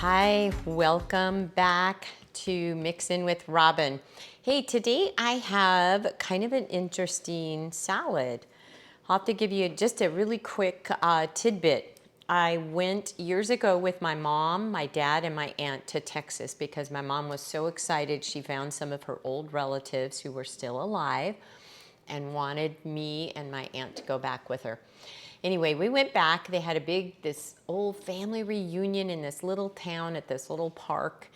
Hi, welcome back to Mixin with Robin. Hey, today I have kind of an interesting salad. I'll have to give you just a really quick tidbit. I went years ago with my mom, my dad, and my aunt to Texas because my mom was so excited she found some of her old relatives who were still alive and wanted me and my aunt to go back with her. Anyway, we went back. They had this old family reunion in this little town at this little park,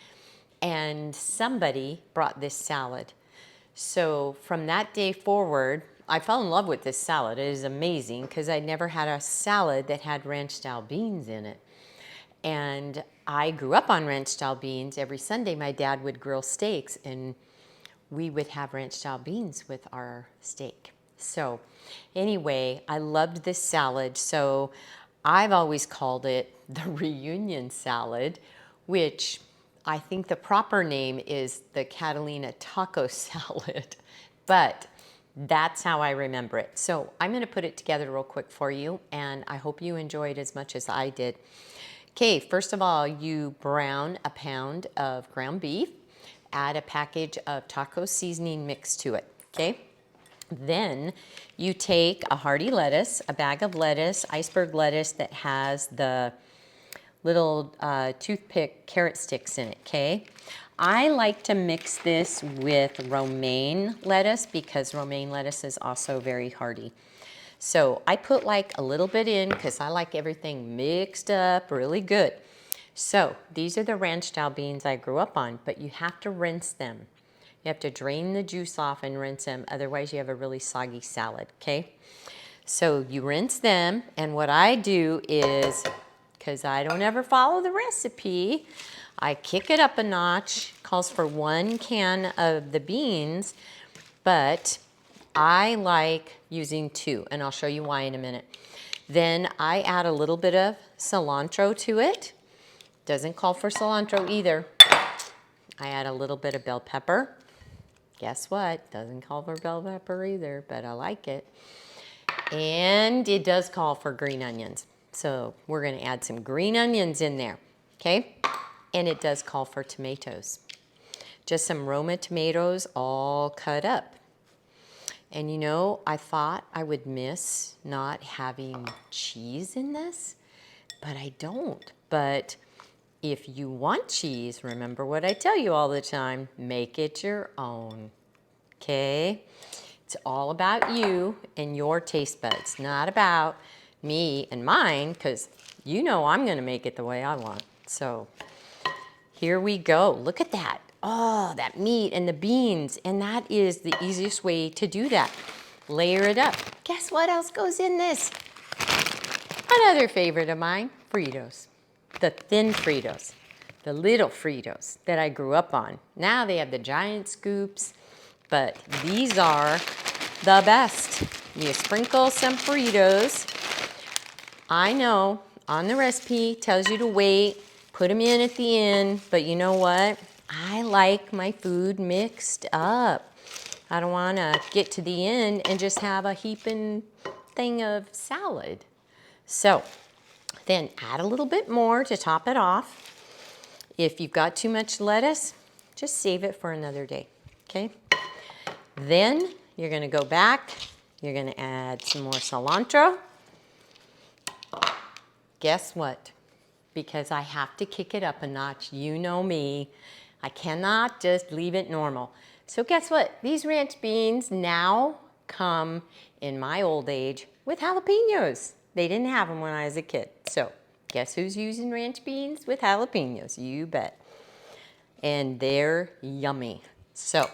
and somebody brought this salad. So from that day forward, I fell in love with this salad. It is amazing because I never had a salad that had ranch style beans in it. And I grew up on ranch style beans. Every Sunday, my dad would grill steaks, and we would have ranch style beans with our steak. So anyway, I loved this salad. So I've always called it the reunion salad, which I think the proper name is the Catalina Taco Salad, but that's how I remember it. So I'm going to put it together real quick for you, and I hope you enjoy it as much as I did. Okay, first of all, you brown a pound of ground beef. Add a package of taco seasoning mix to it, okay? Then you take a hearty lettuce, a bag of lettuce, iceberg lettuce that has the little toothpick carrot sticks in it, okay? I like to mix this with romaine lettuce because romaine lettuce is also very hearty. So I put like a little bit in because I like everything mixed up really good. So these are the ranch style beans I grew up on, but you have to rinse them. You have to drain the juice off and rinse them, otherwise you have a really soggy salad, okay? So you rinse them, and what I do is, because I don't ever follow the recipe, I kick it up a notch. Calls for 1 can of the beans, but I like using 2, and I'll show you why in a minute. Then I add a little bit of cilantro to it. Doesn't call for cilantro either. I add a little bit of bell pepper. Guess what? Doesn't call for bell pepper either, but I like it. And it does call for green onions. So we're going to add some green onions in there, okay? And it does call for tomatoes. Just some Roma tomatoes all cut up. And you know, I thought I would miss not having cheese in this, but I don't. But if you want cheese, remember what I tell you all the time, make it your own, okay? It's all about you and your taste buds, not about me and mine, because you know I'm gonna make it the way I want. So here we go, look at that. Oh, that meat and the beans, and that is the easiest way to do that. Layer it up. Guess what else goes in this? Another favorite of mine, Fritos. The thin Fritos, the little Fritos that I grew up on. Now they have the giant scoops, but these are the best. You sprinkle some Fritos. I know on the recipe tells you to wait, put them in at the end, but you know what? I like my food mixed up. I don't want to get to the end and just have a heaping thing of salad. So then add a little bit more to top it off. If you've got too much lettuce, just save it for another day, okay? Then you're gonna go back, you're gonna add some more cilantro. Guess what? Because I have to kick it up a notch, you know me, I cannot just leave it normal. So guess what? These ranch beans now come, in my old age, with jalapenos. They didn't have them when I was a kid. So guess who's using ranch beans with jalapenos? You bet. And they're yummy. So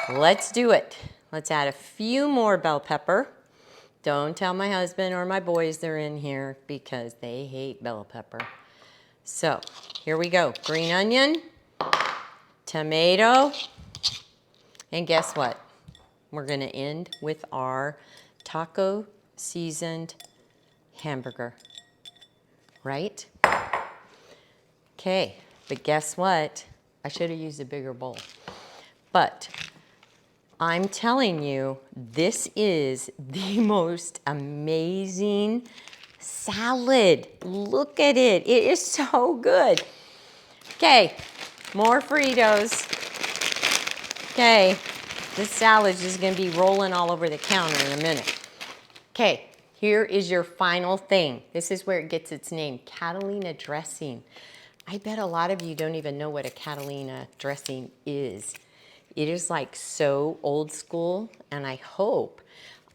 let's do it. Let's add a few more bell pepper. Don't tell my husband or my boys they're in here because they hate bell pepper. So here we go. Green onion, tomato, and guess what? We're gonna end with our taco seasoned hamburger, right? Okay, but guess what? I should have used a bigger bowl. But I'm telling you, this is the most amazing salad. Look at it. It is so good. Okay, more Fritos. Okay, this salad is gonna be rolling all over the counter in a minute. Okay, here is your final thing. This is where it gets its name, Catalina dressing. I bet a lot of you don't even know what a Catalina dressing is. It is like so old school, and I hope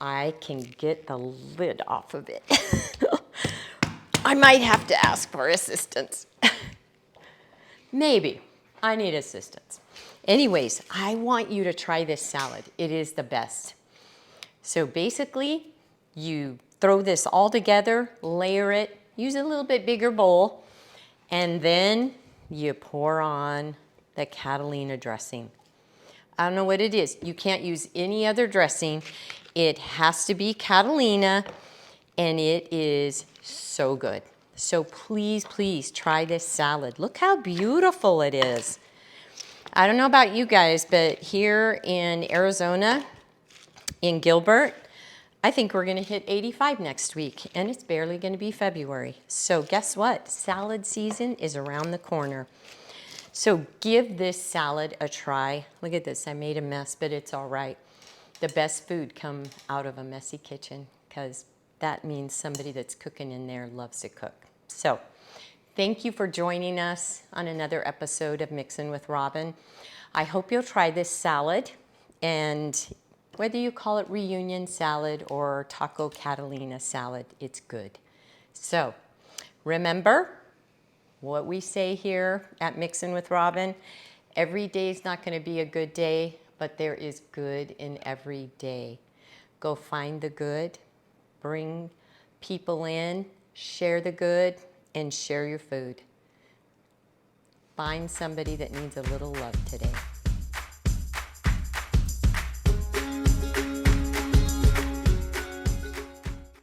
I can get the lid off of it. I might have to ask for assistance. Maybe. I need assistance. Anyways, I want you to try this salad. It is the best. So basically, you throw this all together, layer it, use a little bit bigger bowl, and then you pour on the Catalina dressing. I don't know what it is. You can't use any other dressing. It has to be Catalina, and it is so good. So please, please try this salad. Look how beautiful it is. I don't know about you guys, but here in Arizona, in Gilbert, I think we're gonna hit 85 next week, and it's barely gonna be February. So guess what? Salad season is around the corner. So give this salad a try. Look at this, I made a mess, but it's all right. The best food come out of a messy kitchen, because that means somebody that's cooking in there loves to cook. So thank you for joining us on another episode of Mixin' with Robin. I hope you'll try this salad, and whether you call it reunion salad or taco Catalina salad, it's good. So remember what we say here at Mixin' with Robin, every day is not going to be a good day, but there is good in every day. Go find the good, bring people in, share the good, and share your food. Find somebody that needs a little love today.